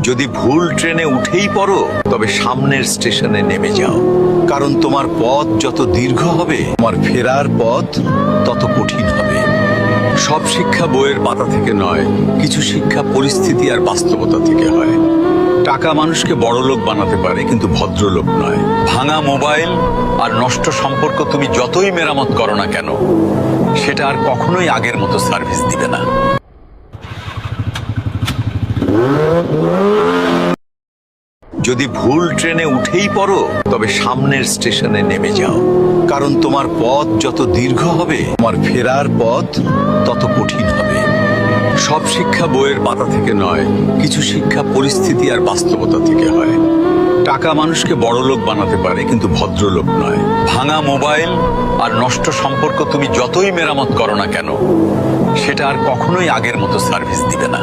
যদি ভুল ট্রেনে উঠেই পড়ো তবে সামনের স্টেশনে নেমে যাও, কারণ তোমার পথ যত দীর্ঘ হবে তোমার ফেরার পথ তত কঠিন হবে। সব শিক্ষা বইয়ের পাতা থেকে নয়, কিছু শিক্ষা পরিস্থিতি আর বাস্তবতা থেকে হয়। টাকা মানুষকে বড়লোক বানাতে পারে, কিন্তু ভদ্রলোক নয়। ভাঙা মোবাইল আর নষ্ট সম্পর্ক তুমি যতই মেরামত করো না কেন, সেটা আর কখনোই আগের মতো সার্ভিস দিবে না। যদি ভুল ট্রেনে উঠেই পড়ো তবে সামনের স্টেশনে নেমে যাও, কারণ তোমার পথ যত দীর্ঘ হবে তোমার ফেরার পথ তত কঠিন হবে। সব শিক্ষা বইয়ের পাতা থেকে নয়, কিছু শিক্ষা পরিস্থিতি আর বাস্তবতা থেকে হয়। টাকা মানুষকে বড়লোক বানাতে পারে, কিন্তু ভদ্রলোক নয়। ভাঙা মোবাইল আর নষ্ট সম্পর্ক তুমি যতই মেরামত করো না কেন, সেটা আর কখনোই আগের মতো সার্ভিস দিবে না।